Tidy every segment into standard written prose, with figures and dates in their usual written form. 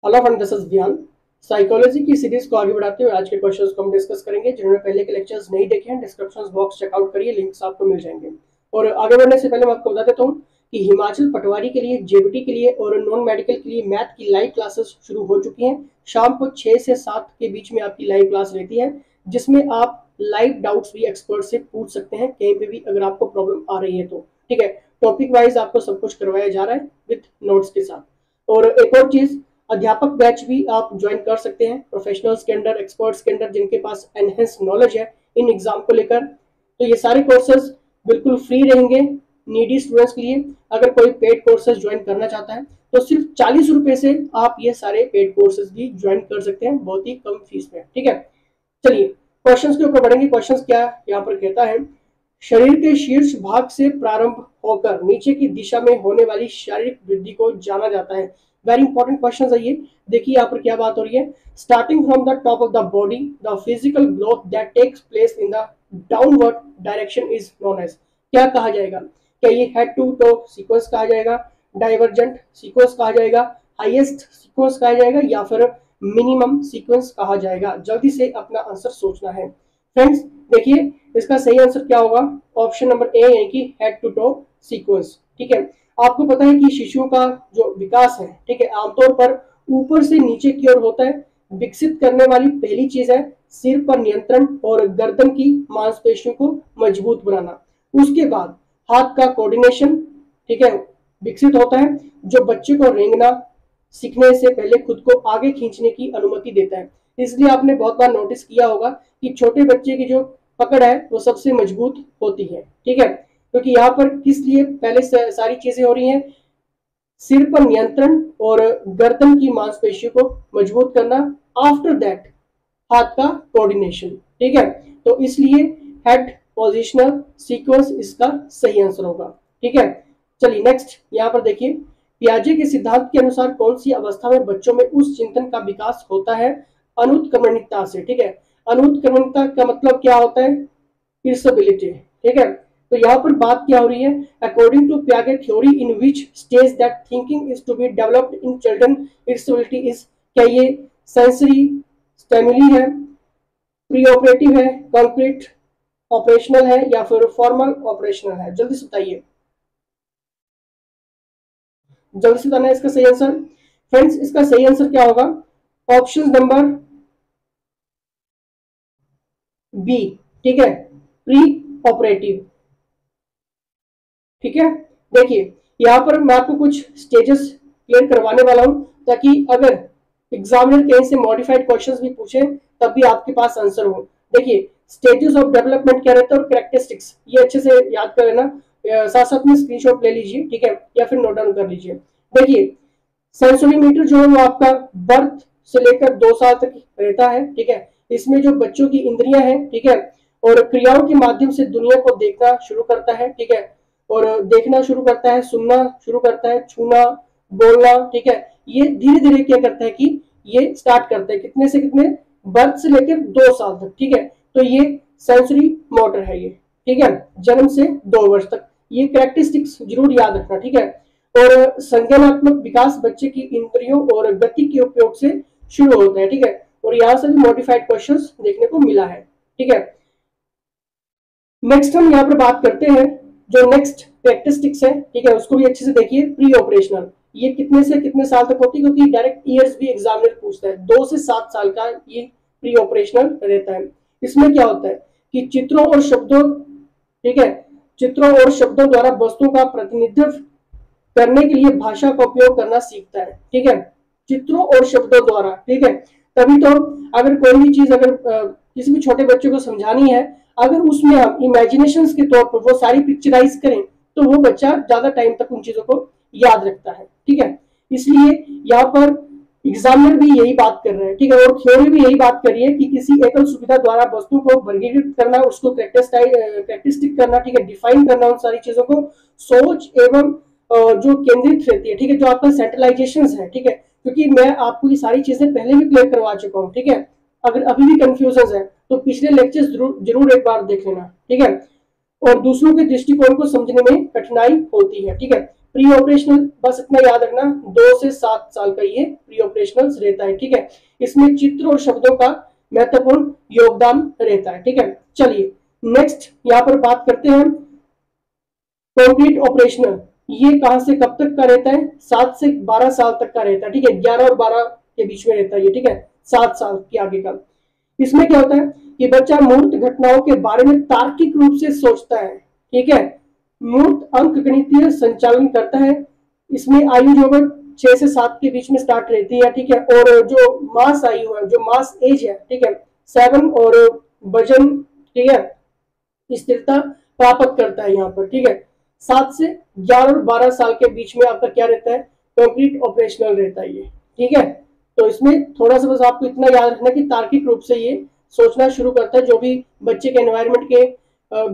Hello friend, this is ज्ञान। Psychology की series को आगे बढ़ाते हुए आज के क्वेश्चंस को हम डिस्कस करेंगे। जिन्होंने पहले के लेक्चर्स नहीं देखे हैं, डिस्क्रिप्शन बॉक्स चेकआउट करिए, लिंक्स आपको मिल जाएंगे। और आगे बढ़ने से पहले मैं आपको बता देता हूँ कि हिमाचल पटवारी के लिए, जेबीटी के लिए और नॉन मेडिकल के लिए मैथ की लाइव क्लासेस शुरू हो चुकी हैं। शाम को 6 से 7 के बीच में आपकी लाइव क्लास रहती है, जिसमें आप लाइव डाउट्स भी एक्सपर्ट से पूछ सकते हैं कहीं पे भी अगर आपको प्रॉब्लम आ रही है तो। ठीक है, टॉपिक वाइज आपको सब कुछ करवाया जा रहा है विद नोट्स के साथ। और एक और चीज, अध्यापक बैच भी आप ज्वाइन कर सकते हैं प्रोफेशनल्स के अंडर, एक्सपर्ट्स के अंडर, जिनके पास एनहेंस नॉलेज है इन एग्जाम को लेकर। तो ये सारे कोर्सेज बिल्कुल फ्री रहेंगे नीडी स्टूडेंट्स के लिए। अगर कोई पेड कोर्सेज ज्वाइन करना चाहता है तो सिर्फ 40 रुपए से आप ये सारे पेड कोर्सेज भी ज्वाइन कर सकते हैं, बहुत ही कम फीस में। ठीक है, चलिए क्वेश्चंस के ऊपर बढ़ेंगे। क्वेश्चंस क्या यहाँ पर कहता है, शरीर के शीर्ष भाग से प्रारंभ होकर नीचे की दिशा में होने वाली शारीरिक वृद्धि को जाना जाता है। वेरी इंपॉर्टेंट क्वेश्चन है ये। देखिए यहाँ पर क्या बात हो रही है, starting from the top of the body the physical growth that takes place in the downward direction is known as. क्या कहा जाएगा? क्या ये हेड टू टो सीक्वेंस कहा जाएगा, डाइवर्जेंट सीक्वेंस कहा जाएगा, हाईएस्ट सीक्वेंस कहा जाएगा, या फिर मिनिमम सीक्वेंस कहा जाएगा? जल्दी से अपना आंसर सोचना है फ्रेंड्स। देखिए इसका सही आंसर क्या होगा, ऑप्शन नंबर ए यानी कि हेड टू टो सीक्वेंस। ठीक है, आपको पता है कि शिशुओं का जो विकास है, ठीक है, आमतौर पर ऊपर से नीचे की ओर होता है। विकसित करने वाली पहली चीज है सिर पर नियंत्रण और गर्दन की मांसपेशियों को मजबूत बनाना। उसके बाद हाथ का कोऑर्डिनेशन, ठीक है, विकसित होता है, जो बच्चे को रेंगना सीखने से पहले खुद को आगे खींचने की अनुमति देता है। इसलिए आपने बहुत बार नोटिस किया होगा कि छोटे बच्चे की जो पकड़ है वो सबसे मजबूत होती है। ठीक है, क्योंकि यहाँ पर किस लिए पहले सारी चीजें हो रही हैं, सिर पर नियंत्रण और गर्दन की मांसपेशियों को मजबूत करना, आफ्टर दैट हाथ का कोऑर्डिनेशन। ठीक है, तो इसलिए हेड पोजिशनल सीक्वेंस इसका सही आंसर होगा। ठीक है, चलिए नेक्स्ट यहाँ पर देखिए, पियाजे के सिद्धांत के अनुसार कौन सी अवस्था में बच्चों में उस चिंतन का विकास होता है अनुत्क्रमणिकता से। ठीक है, अनुत्क्रमणिकता का मतलब क्या होता है, इर्सबिलिटी। ठीक है, तो यहाँ पर बात क्या हो रही है, according to Piaget theory in which stage that thinking is to be developed in children irreversibility is. क्या ये सेंसरी स्टिमुली है, प्री ऑपरेटिव है, कंक्रीट ऑपरेशनल है, या फिर फॉर्मल ऑपरेशनल है? जल्दी से बताइए, जल्दी से बताना है इसका सही आंसर। फ्रेंड्स इसका सही आंसर क्या होगा, ऑप्शन नंबर बी। ठीक है, प्री ऑपरेटिव। ठीक है, देखिए यहाँ पर मैं आपको कुछ स्टेजेस क्लियर करवाने वाला हूं, ताकि अगर एग्जामिनर कहीं से मॉडिफाइड क्वेश्चंस भी पूछे तब भी आपके पास आंसर हो। देखिए स्टेजेस ऑफ डेवलपमेंट क्या रहता है और कैरेक्टरिस्टिक्स, ये अच्छे से याद कर लेना, साथ साथ में स्क्रीनशॉट ले लीजिए। ठीक है, या फिर नोट डाउन कर लीजिए। देखिए सेंसोरीमीटर जो है वो आपका बर्थ से लेकर 2 साल तक रहता है। ठीक है, इसमें जो बच्चों की इंद्रियां हैं, ठीक है, और क्रियाओं के माध्यम से दुनिया को देखना शुरू करता है। ठीक है, और देखना शुरू करता है, सुनना शुरू करता है, छूना, बोलना। ठीक है, ये धीरे धीरे क्या करता है कि ये स्टार्ट करता है कितने से कितने, बर्थ से लेकर 2 साल तक। ठीक है, तो ये सेंसरी मोटर है ये। ठीक है, जन्म से 2 वर्ष तक। ये कैरेक्टरिस्टिक्स जरूर याद रखना। ठीक है, और संज्ञानात्मक विकास बच्चे की इंद्रियों और गति के उपयोग से शुरू होता है। ठीक है, और यहां से भी मॉडिफाइड क्वेश्चंस देखने को मिला है। ठीक है, नेक्स्ट हम यहाँ पर बात करते हैं जो नेक्स्ट कैरेक्टरिस्टिक्स है। ठीक है, उसको भी अच्छे से देखिए। प्री ऑपरेशनल, ये कितने से कितने साल तक होती है, क्योंकि डायरेक्ट ईयर्स भी एग्जामिनर पूछता है। 2 से 7 साल का ये प्री ऑपरेशनल रहता है। इसमें क्या होता है कि चित्रों और शब्दों, ठीक है, चित्रों और शब्दों द्वारा वस्तुओं का प्रतिनिधित्व करने के लिए भाषा का उपयोग करना सीखता है। ठीक है, चित्रों और शब्दों द्वारा। ठीक है, तभी तो अगर कोई भी चीज अगर किसी भी छोटे बच्चे को समझानी है, अगर उसमें हम इमेजिनेशन के तौर पर वो सारी पिक्चराइज करें तो वो बच्चा ज्यादा टाइम तक उन चीजों को याद रखता है। ठीक है, इसलिए यहाँ पर एग्जामिनर भी यही बात कर रहे हैं। ठीक है, और थ्योरी भी यही बात कर रही है कि किसी एकल सुविधा द्वारा वस्तु को वर्गीकृत करना, उसको कैरेक्टरिस्टिक करना, ठीक है, डिफाइन करना, उन सारी चीजों को सोच एवं जो केंद्रित रहती है। ठीक है, जो आपका सेंट्रलाइजेशन है। ठीक है, क्योंकि मैं आपको ये सारी चीजें पहले भी क्लियर करवा चुका हूँ। ठीक है, अगर अभी भी कंफ्यूजन है तो पिछले लेक्चर्स जरूर एक बार देख लेना। ठीक है, और दूसरों के दृष्टिकोण को समझने में कठिनाई होती है। ठीक है, प्री ऑपरेशनल बस इतना याद रखना, 2 से 7 साल का ये प्री ऑपरेशनल रहता है, ठीक है। इसमें चित्र और शब्दों का महत्वपूर्ण योगदान रहता है, ठीक है। चलिए नेक्स्ट यहाँ पर बात करते हैं कॉन्क्रीट ऑपरेशनल। ये कहां से कब तक का रहता है? 7 से 12 साल तक का रहता है, ठीक है। 11 और 12 के बीच में रहता है ये, ठीक है, 7 साल के आगे का। इसमें क्या होता है कि बच्चा मूर्त घटनाओं के बारे में तार्किक रूप से सोचता है, ठीक है, मूर्त अंक गणितीय संचालन करता है। इसमें आयु जो है 6 से 7 के बीच में स्टार्ट रहती है, ठीक है। और जो मास आयु है, जो मास एज है, ठीक है, 7 और वजन, ठीक है, स्थिरता प्राप्त करता है यहाँ पर, ठीक है। 7 से 11 और 12 साल के बीच में आपका क्या रहता है? कंक्रीट ऑपरेशनल रहता है ये, ठीक है। तो इसमें थोड़ा सा बस आपको इतना याद रखना कि तार्किक रूप से ये सोचना शुरू करता है, जो भी बच्चे के एनवायरनमेंट के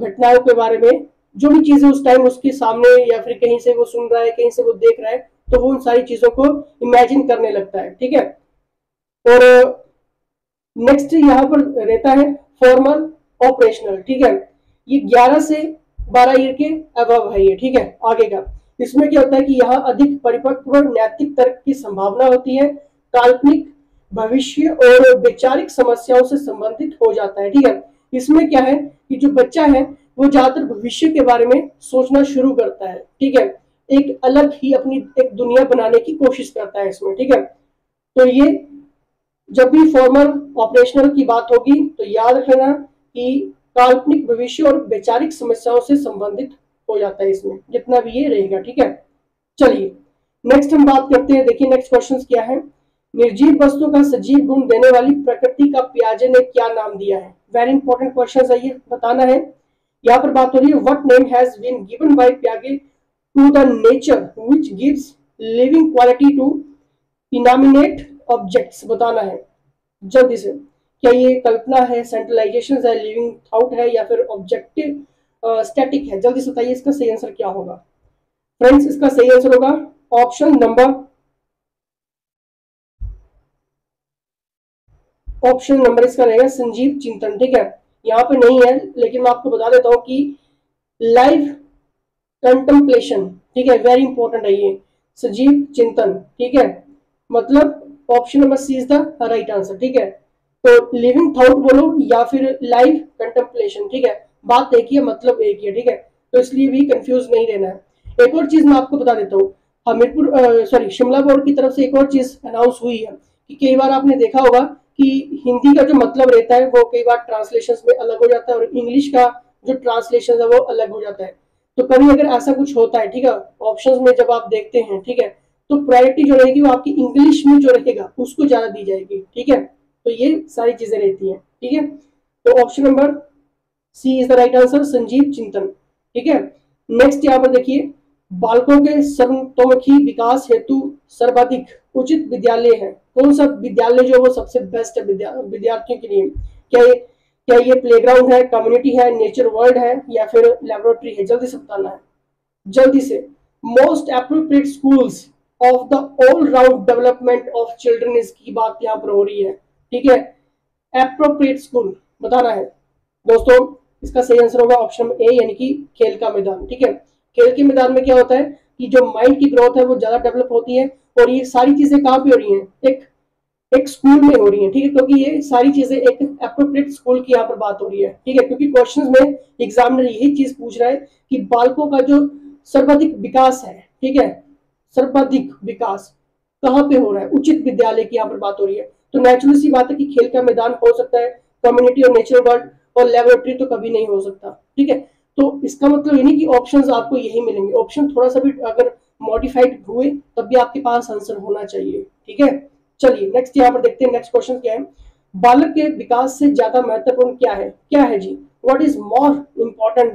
घटनाओं के बारे में, जो भी चीजें उस टाइम उसके सामने या फिर कहीं से वो सुन रहा है, कहीं से वो देख रहा है, तो वो उन सारी चीजों को इमेजिन करने लगता है, ठीक है। और नेक्स्ट यहाँ पर रहता है फॉर्मल ऑपरेशनल, ठीक है। ये 11 से 12 ईयर के अबव है ये, ठीक है। आगे का इसमें क्या होता है कि यहाँ अधिक परिपक्व नैतिक तर्क की संभावना होती है, काल्पनिक भविष्य और वैचारिक समस्याओं से संबंधित हो जाता है, ठीक है। इसमें क्या है कि जो बच्चा है वो ज्यादातर भविष्य के बारे में सोचना शुरू करता है, ठीक है। एक अलग ही अपनी एक दुनिया बनाने की कोशिश करता है इसमें, ठीक है। तो ये जब भी फॉर्मल ऑपरेशनल की बात होगी तो याद रखना कि काल्पनिक भविष्य और वैचारिक समस्याओं से संबंधित हो जाता है इसमें, जितना भी ये रहेगा, ठीक है। चलिए नेक्स्ट हम बात करते हैं। देखिए नेक्स्ट क्वेश्चन क्या है, निर्जीव वस्तु का सजीव गुण देने वाली प्रकृति का पियाजे ने क्या नाम दिया है? वेरी इंपॉर्टेंट क्वेश्चन है, ये बताना है। यहाँ पर बात हो रही है what name has been given by Piaget to the nature which gives living quality to inanimate objects, बताना है जल्दी से। क्या ये कल्पना है, सेंट्रलाइजेशन है, लिविंग थॉट है, या फिर ऑब्जेक्टिव स्टैटिक है? जल्दी से बताइए इसका सही आंसर क्या होगा फ्रेंड्स। इसका सही आंसर होगा ऑप्शन नंबर इसका रहेगा संजीव चिंतन, ठीक है। यहाँ पे नहीं है लेकिन मैं आपको बता देता हूँ कि लाइव कंटेम्पलेशन, ठीक है, वेरी इंपॉर्टेंट है ये, सजीव चिंतन, ठीक है। मतलब option number C is the right answer, ठीक है। तो लिविंग थॉट बोलो या फिर लाइव कंटेम्पलेशन, ठीक है, बात एक ही है, मतलब एक ही है, ठीक है। तो इसलिए भी कंफ्यूज नहीं रहना है। एक और चीज मैं आपको बता देता हूँ, हमीरपुर शिमला बोर्ड की तरफ से एक और चीज अनाउंस हुई है कि कई बार आपने देखा होगा कि हिंदी का जो मतलब रहता है वो कई बार ट्रांसलेशन में अलग हो जाता है और इंग्लिश का जो ट्रांसलेशन है वो अलग हो जाता है। तो कभी अगर ऐसा कुछ होता है, ठीक है, ऑप्शंस में जब आप देखते हैं, ठीक है, तो प्रायोरिटी जो रहेगी वो आपकी इंग्लिश में जो रहेगा उसको ज्यादा दी जाएगी, ठीक है। तो ये सारी चीजें रहती हैं, ठीक है। तो option number C is the right answer, Sanjeev Chintan, ठीक है। नेक्स्ट यहाँ पर देखिए, बालकों के सर्वतोमुखी विकास हेतु सर्वाधिक उचित विद्यालय है कौन सा विद्यालय जो वो सबसे बेस्ट है विद्यार्थियों के लिए? क्या ये प्लेग्राउंड है, कम्युनिटी है, नेचर वर्ल्ड है, या फिर लेबोरेटरी है? जल्दी से बताना है, जल्दी से। Most appropriate schools of the all round development of children की बात यहाँ पर हो रही है, ठीक है। एप्रोप्रिएट स्कूल बताना है दोस्तों। इसका सही आंसर होगा ऑप्शन ए यानी कि खेल का मैदान, ठीक है। खेल के मैदान में क्या होता है कि जो माइंड की ग्रोथ है वो ज्यादा डेवलप होती है, और ये सारी चीजें कहाँ पे हो रही हैं? एक स्कूल में हो रही है, ठीक है, क्योंकि ये सारी चीजें एक एप्रोप्रिएट स्कूल की यहाँ पर बात हो रही है, ठीक है। क्योंकि क्वेश्चंस में एग्जामिनर यही चीज पूछ रहा है कि बालकों का जो सर्वाधिक विकास है, ठीक है, सर्वाधिक विकास कहाँ पे हो रहा है? उचित विद्यालय की यहाँ पर बात हो रही है। तो नेचुरल सी बात है कि खेल का मैदान हो सकता है, कम्युनिटी और नेचर वर्ल्ड, और लेबोरेटरी तो कभी नहीं हो सकता, ठीक है। तो इसका मतलब ये नहीं कि ऑप्शंस आपको यही मिलेंगे, ऑप्शन थोड़ा सा भी अगर मॉडिफाइड हुए तब भी आपके पास आंसर होना चाहिए, ठीक है। चलिए नेक्स्ट यहाँ पर देखते हैं, नेक्स्ट क्वेश्चन क्या है, बालक के विकास से ज्यादा महत्वपूर्ण क्या है जी? What is more important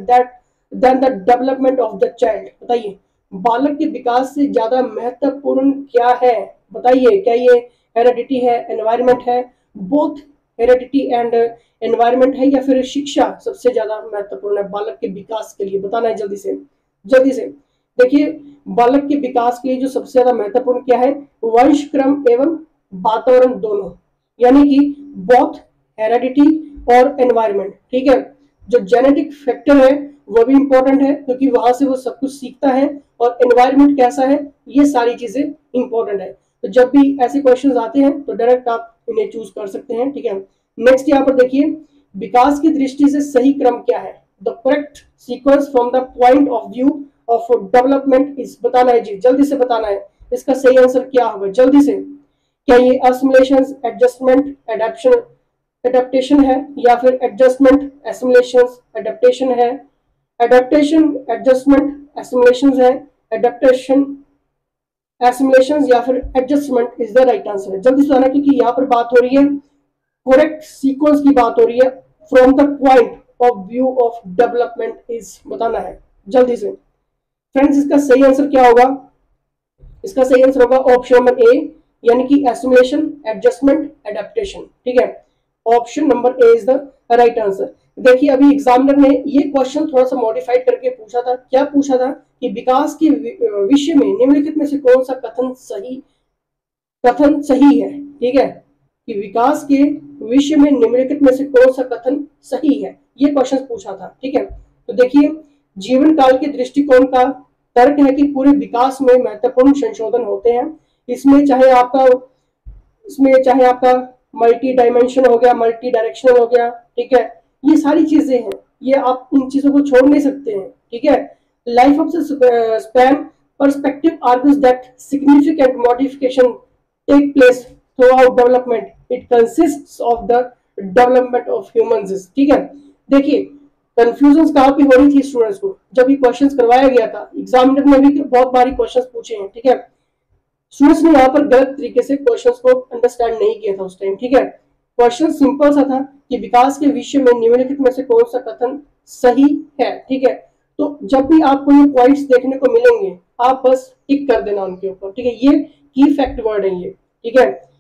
than the development of the child? बताइए, बालक के विकास से ज्यादा महत्वपूर्ण क्या है? बताइए, क्या ये हेरेडिटी है, एनवायरनमेंट है, बोथ हेरेडिटी एंड एनवायरनमेंट है, या फिर शिक्षा सबसे ज्यादा महत्वपूर्ण है बालक के विकास के लिए? बताना है जल्दी से, जल्दी से। देखिए, बालक के विकास के लिए जो सबसे ज्यादा महत्वपूर्ण क्या है? वंश क्रम एवं वातावरण दोनों, यानी कि बोथ हेरेडिटी और एनवायरनमेंट, ठीक है। जो जेनेटिक फैक्टर है वो भी इंपॉर्टेंट है क्योंकि वहां से वो सब कुछ सीखता है, और एनवायरनमेंट कैसा है, ये सारी चीजें इंपॉर्टेंट है। तो जब भी ऐसे क्वेश्चंस आते हैं तो डायरेक्ट आप इन्हें चूज कर सकते हैं, ठीक है। नेक्स्ट यहाँ पर देखिए, विकास की दृष्टि से सही क्रम क्या है, the correct sequence from the point of view of development is, बताना है जी, जल्दी से बताना है इसका सही आंसर क्या होगा, जल्दी से। क्या ये असिमुलेशन, एडजस्टमेंट, एडेप्शन, एडेप्टेशन है, या फिर एडजस्टमेंट, एसिमुलेशन, एडेप्टेशन है, एडेप्टेशन, एडजस्टमेंट, एसिमुलेशन है, एडेप्टेशन, एसिमुलेशन, या फिर adjustment is the right answer है। जल्दी से आना, क्योंकि यहाँ पर बात हो रही है करेक्ट सीक्वेंस की बात हो रही है, from the point of view of development is, बताना है जल्दी से। फ्रेंड्स, इसका सही आंसर क्या होगा, इसका सही आंसर होगा ऑप्शन नंबर ए, यानी कि एसिमुलेशन, एडजस्टमेंट, एडेप्टेशन, ठीक है। Option number A is the right answer. देखिए अभी एग्जामिनर ने ये क्वेश्चन थोड़ा सा मॉडिफाइड करके पूछा था, क्या पूछा था कि विकास के विषय में निम्नलिखित में से कौन सा कथन सही है, ठीक है, कि विकास के विषय में निम्नलिखित में से कौन सा कथन सही है, ये क्वेश्चन पूछा था, ठीक है। तो देखिए, जीवन काल के दृष्टिकोण का तर्क है कि पूरे विकास में महत्वपूर्ण संशोधन होते हैं। इसमें चाहे आपका मल्टी डायमेंशन हो गया, मल्टी डायरेक्शनल हो गया, ठीक है, ये सारी चीजें हैं, ये आप इन चीजों को छोड़ नहीं सकते हैं, ठीक है। Life of span perspective argues that significant modification take place throughout development, it consists of the development of humans, ठीक है। देखिए कंफ्यूजन कहाँ पे हो रही थी स्टूडेंट्स को, जब ये क्वेश्चंस करवाया गया था, एग्जामिनर ने भी बहुत बारी क्वेश्चंस पूछे हैं, ठीक है। स्टूडेंट्स ने यहाँ पर गलत तरीके से क्वेश्चंस को अंडरस्टैंड नहीं किया था उस टाइम, ठीक है। क्वेश्चन सिंपल सा था कि विकास के विषय में निम्नलिखित में से कौन सा कथन सही है, ठीक है। तो जब भी आपको ये पॉइंट्स देखने को मिलेंगे, आप बस टिक कर देना उनके ऊपर, ठीक है। ये की फैक्ट वर्ड है ये, ठीक है।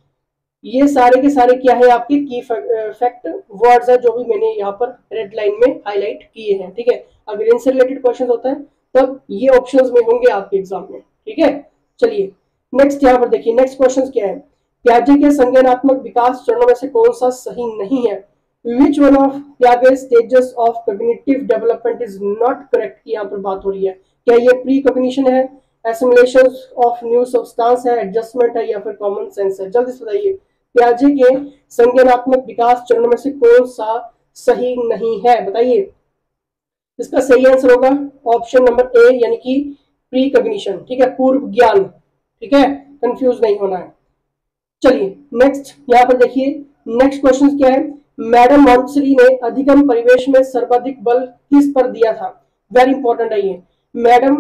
ये सारे के सारे क्या है, आपके की फैक्ट वर्ड्स है, जो भी मैंने यहाँ पर रेड लाइन में हाईलाइट किए हैं, ठीक है। अगर इनसे रिलेटेड क्वेश्चन होता है तब ये ऑप्शंस में होंगे आपके एग्जाम में, ठीक है। चलिए नेक्स्ट यहाँ पर देखिए, नेक्स्ट क्वेश्चन क्या है, प्याजे के संज्ञानात्मक विकास चरणों में से कौन सा सही नहीं है, which one of Piaget stages of cognitive development is not correct, की यहाँ पर बात हो रही है। क्या ये प्री कॉग्निशन है, एसिमुलेशन ऑफ न्यू सब्सटेंस है, एडजस्टमेंट है, या फिर कॉमन सेंस है, जल्दी से बताइए। प्याजे के संज्ञानात्मक विकास चरणों में से कौन सा सही नहीं है, बताइए। इसका सही आंसर होगा ऑप्शन नंबर ए, यानी कि प्री कॉग्निशन, ठीक है, पूर्व ज्ञान, ठीक है, कंफ्यूज नहीं होना है। चलिए नेक्स्ट यहाँ पर देखिए, नेक्स्ट क्वेश्चन क्या है, मैडम मॉन्टेसरी ने अधिगम परिवेश में सर्वाधिक बल किस पर दिया था, वेरी इंपॉर्टेंट है ये। मैडम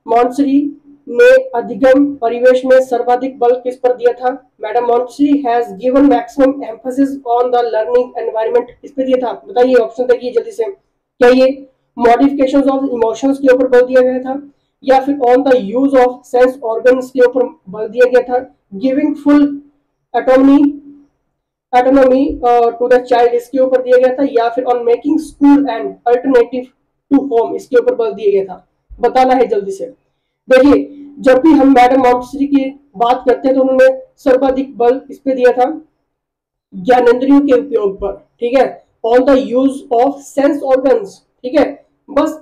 मॉन्टेसरी ने अधिगम परिवेश में सर्वाधिक बल किस पर दिया था, madam Montessori has given maximum emphasis on the learning environment, किस पे दिया था, बताइए, ऑप्शन देखिए जल्दी से। क्या ये मॉडिफिकेशंस ऑफ इमोशंस के ऊपर बल दिया गया था, या फिर on the use of sense organs के ऊपर बल दिया गया था, giving full autonomy to the child इसके ऊपर दिया गया था, या फिर on making school and alternative to home इसके ऊपर बल दिया गया था, बताना है जल्दी से। देखिए जब भी हम मैडम मॉन्टेसरी की बात करते हैं तो उन्होंने सर्वाधिक बल इस पे दिया था ज्ञानेंद्रियों के उपयोग पर, ठीक है, on the use of sense organs, ठीक है। बस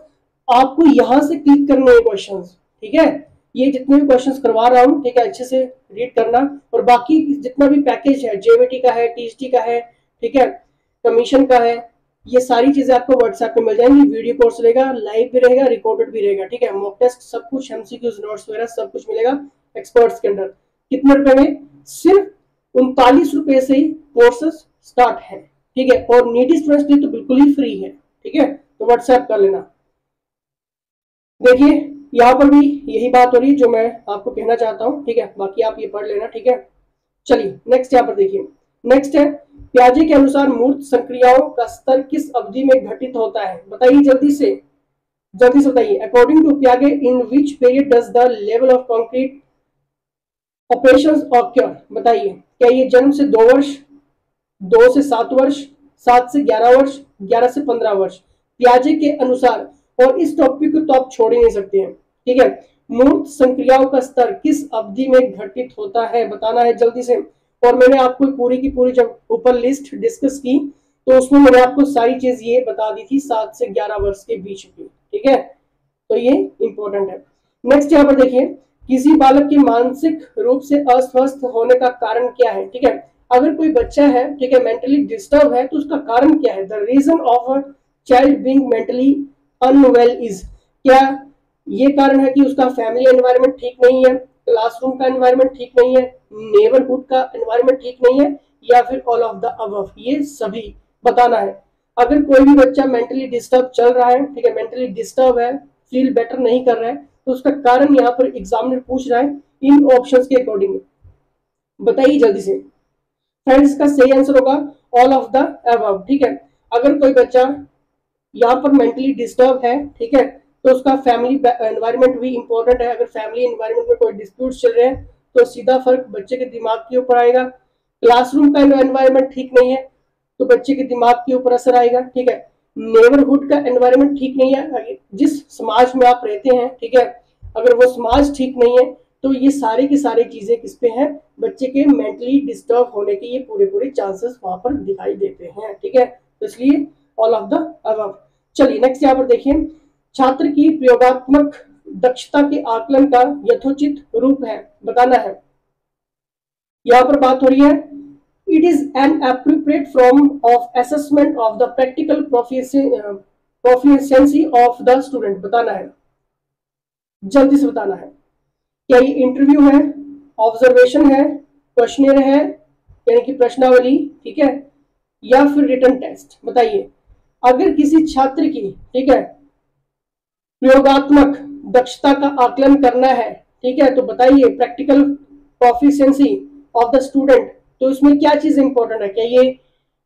आपको यहां से क्लिक करने हैं क्वेश्चंस, ठीक है। ये जितने भी क्वेश्चंस करवा रहा हूं, ठीक है, अच्छे से रीड करना, और बाकी जितना भी पैकेज है, जेवीटी का है, टीएसटी का है, ठीक है, कमीशन का है, ये सारी चीजें आपको व्हाट्सएप पे मिल जाएंगी। वीडियो कोर्स रहेगा, लाइव भी रहेगा, रिकॉर्डेड भी रहेगा, ठीक है, मॉक टेस्ट सब कुछ, एमसीक्यूज, नोट्स वगैरह सब कुछ मिलेगा एक्सपर्ट्स के अंदर। कितने रुपए में, सिर्फ 39 रुपए से ही कोर्सेस स्टार्ट है, ठीक है, और नीडी स्टूडेंट्स के लिए तो बिल्कुल ही फ्री है, ठीक है, तो व्हाट्सएप कर लेना। देखिए यहाँ पर भी यही बात हो रही है जो मैं आपको कहना चाहता हूँ, ठीक है, बाकी आप ये पढ़ लेना, ठीक है। चलिए नेक्स्ट यहाँ पर देखिए, नेक्स्ट है, प्याजे के अनुसार मूर्त संक्रियाओं का स्तर किस अवधि में घटित होता है, बताइए जल्दी से बताइए। According to Piaget, in which period does the level of concrete operations occur, बताइए। क्या ये जन्म से 2 वर्ष, 2 से 7 वर्ष, 7 से 11 वर्ष, 11 से 15 वर्ष, प्याजे के अनुसार। और इस टॉपिक को तो आप छोड़ ही नहीं सकते हैं, ठीक है। मूर्त संक्रियाओं का स्तर किस अवधि में घटित होता है, बताना है जल्दी से। और मैंने आपको पूरी की पूरी जब ऊपर लिस्ट डिस्कस की तो उसमें मैंने आपको सारी चीज ये बता दी थी 7 से 11 वर्ष के बीच की, ठीक है, तो ये इंपॉर्टेंट है। नेक्स्ट यहाँ पर देखिए, किसी बालक के मानसिक रूप से अस्वस्थ होने का कारण क्या है, ठीक है। अगर कोई बच्चा है, ठीक है, मेंटली डिस्टर्ब है, तो उसका कारण क्या है। The reason of a child being mentally unwell is, क्या ये कारण है कि उसका फैमिली एनवायरनमेंट ठीक नहीं है, क्लासरूम का एनवायरनमेंट ठीक नहीं है, नेबरहुड का एनवायरनमेंट ठीक नहीं है, या फिर ऑल ऑफ द अबव, ये सभी बताना है। अगर कोई भी बच्चा मेंटली डिस्टर्ब चल रहा है, ठीक है, मेंटली डिस्टर्ब है, फील बेटर नहीं कर रहा है, तो उसका कारण यहाँ पर एग्जामिनर पूछ रहा है इन ऑप्शंस के अकॉर्डिंग, बताइए जल्दी से। फ्रेंड्स, का सही आंसर होगा ऑल ऑफ द अबव, ठीक है। अगर कोई बच्चा यहाँ पर मेंटली डिस्टर्ब है, ठीक है, तो उसका फैमिली एनवायरनमेंट भी इंपॉर्टेंट है। अगर फैमिली एनवायरनमेंट में कोई डिस्प्यूट चल रहे हैं तो सीधा फर्क बच्चे के दिमाग के ऊपर आएगा। क्लासरूम का एनवायरनमेंट ठीक नहीं है तो बच्चे के दिमाग के ऊपर असर आएगा, ठीक है। नेबरहुड का एनवायरनमेंट ठीक नहीं है, जिस समाज में आप रहते हैं, ठीक है, अगर वो समाज ठीक नहीं है तो ये सारी की सारी चीजें किस पे हैं, बच्चे के मेंटली डिस्टर्ब होने के ये पूरे पूरे चांसेस वहां पर दिखाई देते हैं, ठीक है। तो इसलिए ऑल ऑफ द अबव। चलिए नेक्स्ट यहाँ पर देखिए, छात्र की प्रयोगात्मक दक्षता के आकलन का यथोचित रूप है, बताना है। यहाँ पर बात हो रही है, it is an appropriate form of assessment of the practical proficiency of the student, बताना है, जल्दी से बताना है। क्या ये इंटरव्यू है, ऑब्जर्वेशन है, क्वेश्चनर है, यानी कि प्रश्नावली, ठीक है, या फिर रिटन टेस्ट, बताइए। अगर किसी छात्र की, ठीक है, प्रयोगात्मक दक्षता का आकलन करना है, ठीक है, तो बताइए practical proficiency of the student, तो इसमें क्या चीज इंपॉर्टेंट है। क्या ये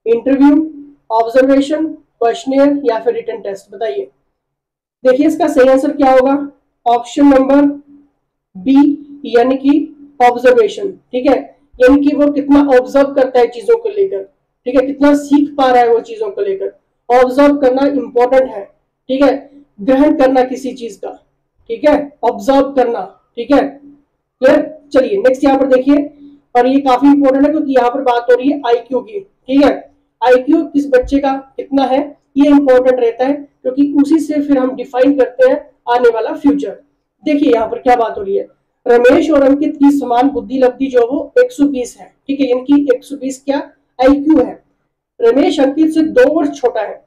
इंटरव्यू, ऑब्जर्वेशन, क्वेश्चनर या फिर रिटन टेस्ट, बताइए। देखिए इसका सही आंसर क्या होगा, ऑप्शन नंबर बी, यानी कि ऑब्जर्वेशन, ठीक है, यानी कि वो कितना ऑब्जर्व करता है चीजों को लेकर, ठीक है, कितना सीख पा रहा है वो चीजों को लेकर। ऑब्जर्व करना इंपॉर्टेंट है, ठीक है, ग्रहण करना किसी चीज का, ठीक है, ऑब्जर्व करना, ठीक है, क्लियर। चलिए नेक्स्ट यहाँ पर देखिए, और ये काफी इंपॉर्टेंट है क्योंकि यहाँ पर बात हो रही है आईक्यू की, ठीक है। आईक्यू किस बच्चे का कितना है ये इंपॉर्टेंट रहता है क्योंकि उसी से फिर हम डिफाइन करते हैं आने वाला फ्यूचर। देखिए यहाँ पर क्या बात हो रही है, रमेश और अंकित की समान बुद्धि लब्धि जो वो 120 है, ठीक है, यानी कि 120 क्या आईक्यू है। रमेश अंकित से 2 वर्ष छोटा है।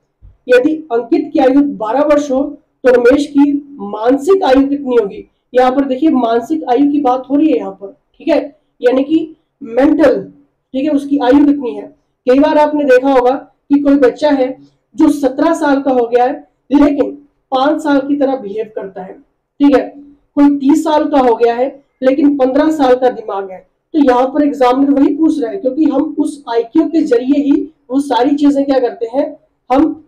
यदि अंकित की आयु 12 वर्ष हो तो रमेश की मानसिक आयु कितनी होगी। यहाँ पर देखिए मानसिक आयु की बात हो रही है यहाँ पर, ठीक है, यानी कि मेंटल, ठीक है, उसकी आयु कितनी है। कई बार आपने देखा होगा कि कोई बच्चा है जो 17 साल का हो गया है लेकिन 5 साल की तरह बिहेव करता है, ठीक है, कोई 30 साल का हो गया है लेकिन 15 साल का दिमाग है। तो यहाँ पर एग्जामिनर वही पूछ रहा है क्योंकि हम उस आईक्यू के जरिए ही वो सारी चीजें क्या करते हैं, हम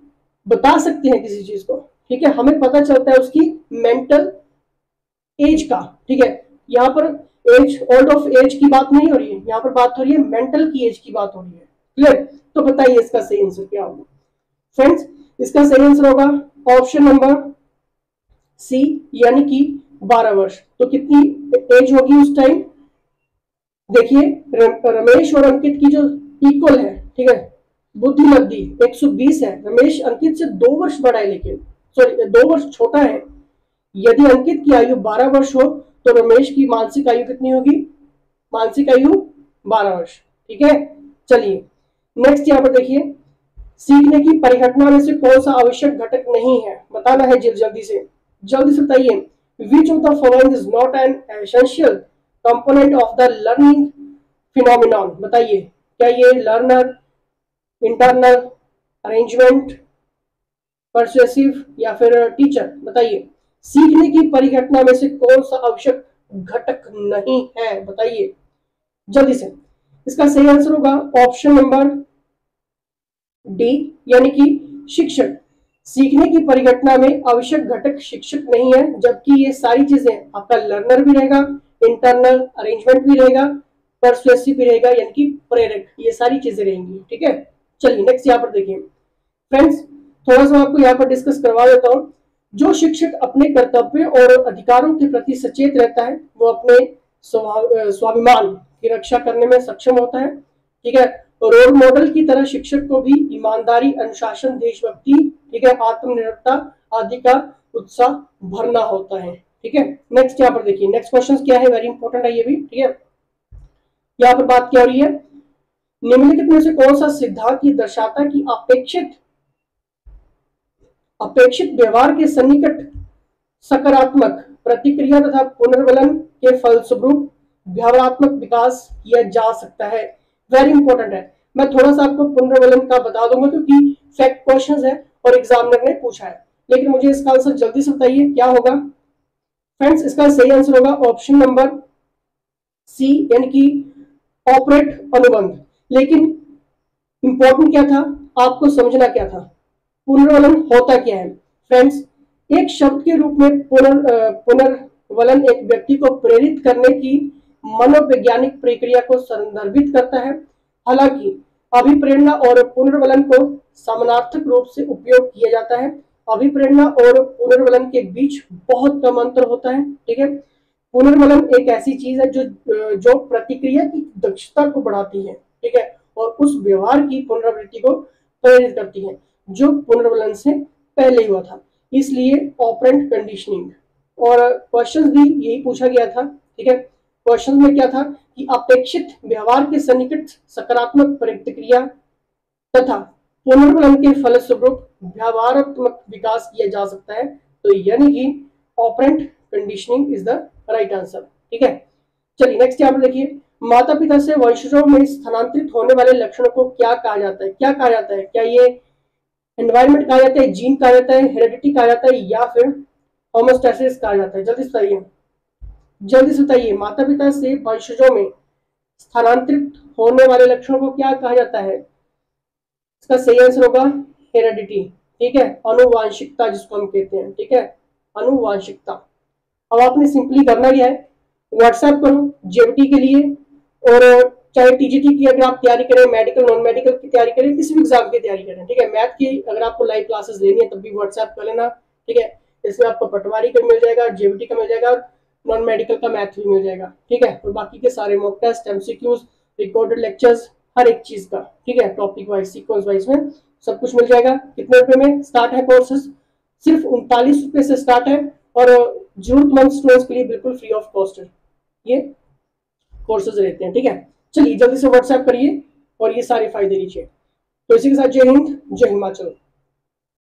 बता सकते हैं किसी चीज को, ठीक है, हमें पता चलता है उसकी मेंटल एज का, ठीक है। यहाँ पर एज, ओल्ड ऑफ एज की बात नहीं हो रही है, यहाँ पर बात हो रही है मेंटल की एज की बात हो रही है, क्लियर। तो बताइए इसका सही आंसर क्या होगा। फ्रेंड्स, इसका सही आंसर होगा ऑप्शन नंबर सी, यानी कि 12 वर्ष। तो कितनी एज होगी उस टाइम, देखिए रमेश और अंकित की जो इक्वल है, ठीक है, बुद्धि लब्धि 120 है। रमेश अंकित से 2 वर्ष बड़ा है, लेकिन सॉरी 2 वर्ष छोटा है। यदि अंकित की आयु 12 वर्ष हो तो रमेश की मानसिक आयु कितनी होगी, मानसिक आयु 12 वर्ष, ठीक है। चलिए नेक्स्ट यहाँ पर देखिए, सीखने की परिघटना में से कौन सा आवश्यक घटक नहीं है, बताना है जल्दी से बताइए। Which of the following is not an essential component of the learning phenomenon, बताइए। क्या ये लर्नर, इंटरनल, अरेंजमेंट, परसुएसिव या फिर टीचर, बताइए। सीखने की परिघटना में से कौन सा आवश्यक घटक नहीं है, बताइए जल्दी से। इसका सही आंसर होगा ऑप्शन नंबर डी, यानी कि शिक्षक। सीखने की परिघटना में आवश्यक घटक शिक्षक नहीं है, जबकि ये सारी चीजें आपका लर्नर भी रहेगा, इंटरनल, अरेंजमेंट भी रहेगा, परसुएसिव भी रहेगा, यानी कि प्रेरक, ये सारी चीजें रहेंगी, ठीक है। चलिए नेक्स्ट यहाँ पर देखिए फ्रेंड्स, थोड़ा सा आपको यहाँ पर डिस्कस करवा देता हूँ। जो शिक्षक अपने कर्तव्य और अधिकारों के प्रति सचेत रहता है वो अपने स्वाभिमान की रक्षा करने में सक्षम होता है, ठीक है, रोल मॉडल की तरह शिक्षक को भी ईमानदारी, अनुशासन, देशभक्ति, ठीक है, आत्मनिर्भरता आदि का उत्साह भरना होता है। ठीक है, नेक्स्ट यहाँ पर देखिए, नेक्स्ट क्वेश्चन क्या है, वेरी इंपॉर्टेंट है ये भी। ठीक है, यहाँ पर बात क्या हो रही है, निम्नलिखित में से कौन सा सिद्धांत ये दर्शाता है कि अपेक्षित व्यवहार के सन्निकट सकारात्मक प्रतिक्रिया तथा पुनर्वलन के फलस्वरूप व्यवहारात्मक विकास किया जा सकता है। वेरी इंपॉर्टेंट है, मैं थोड़ा सा आपको पुनर्वलन का बता दूंगा क्योंकि फैक्ट क्वेश्चन है और एग्जामिनर ने पूछा है, लेकिन मुझे इसका आंसर जल्दी से बताइए क्या होगा फ्रेंड्स। इसका सही आंसर होगा ऑप्शन नंबर सी, यानी कि ऑपरेट अनुबंध। लेकिन इंपॉर्टेंट क्या था, आपको समझना क्या था, पुनर्वलन होता क्या है फ्रेंड्स। एक शब्द के रूप में पुनर्वलन एक व्यक्ति को प्रेरित करने की मनोवैज्ञानिक प्रक्रिया को संदर्भित करता है। हालांकि अभिप्रेरणा और पुनर्वलन को समानार्थक रूप से उपयोग किया जाता है। अभिप्रेरणा और पुनर्वलन के बीच बहुत कम अंतर होता है। ठीक है, पुनर्वलन एक ऐसी चीज है जो प्रतिक्रिया की दक्षता को बढ़ाती है। ठीक है, और उस व्यवहार की पुनरावृत्ति को प्रेरित करती है जो पुनर्वलन से पहले हुआ था, इसलिए ऑपरेंट कंडीशनिंग। और क्वेश्चन भी यही पूछा गया था। ठीक है, क्वेश्चन में क्या था कि अपेक्षित व्यवहार के सन्निकट सकारात्मक प्रतिक्रिया तथा पुनर्वलन के फलस्वरूप व्यवहारात्मक विकास किया जा सकता है। तो यानी कि operant conditioning is the right answer. ठीक है, चलिए नेक्स्ट यहाँ पर देखिए, माता पिता से वंशजों में स्थानांतरित होने वाले लक्षणों को क्या कहा जाता है। क्या कहा जाता है, क्या ये एनवायरमेंट कहा जाता है, जीन कहा जाता है, हेरेडिटी कहा जाता है, या फिर होमोस्टैसिस कहा जाता है। जल्दी से बताइए, जल्दी से बताइए, माता पिता से वंशजों में स्थानांतरित होने वाले लक्षणों को क्या कहा जाता है। इसका सही आंसर होगा हेरेडिटी। ठीक है, अनुवांशिकता जिसको हम कहते हैं। ठीक है, अनुवांशिकता। अब आपने सिंपली करना क्या है, व्हाट्सएप करो जेबीटी के लिए, और चाहे टीजीटी की अगर आप तैयारी करें, मेडिकल नॉन मेडिकल की तैयारी करें, किसी भी एग्जाम की तैयारी करें। ठीक है, मैथ की अगर आपको लाइव क्लासेस लेनी है तब भी व्हाट्सएप कर लेना। ठीक है, इसमें आपको पटवारी का मिल जाएगा, जेबीटी का मिल जाएगा, और नॉन मेडिकल का मैथ भी मिल जाएगा। ठीक है, और बाकी के सारे mock test, MCQs, recorded lectures, हर एक चीज का। ठीक है, टॉपिक वाइज, सीक्वेंस वाइज में सब कुछ मिल जाएगा। कितने रुपए में स्टार्ट है कोर्सेज, सिर्फ 39 रुपए से स्टार्ट है, और जरूरतमंद स्टूडेंट्स के लिए बिल्कुल फ्री ऑफ कॉस्ट ये कोर्सेज रहते हैं। ठीक है, चलिए जल्दी से व्हाट्सएप करिए और ये सारे फायदे लीजिए। तो इसी के साथ जय हिंद, जय हिमाचल।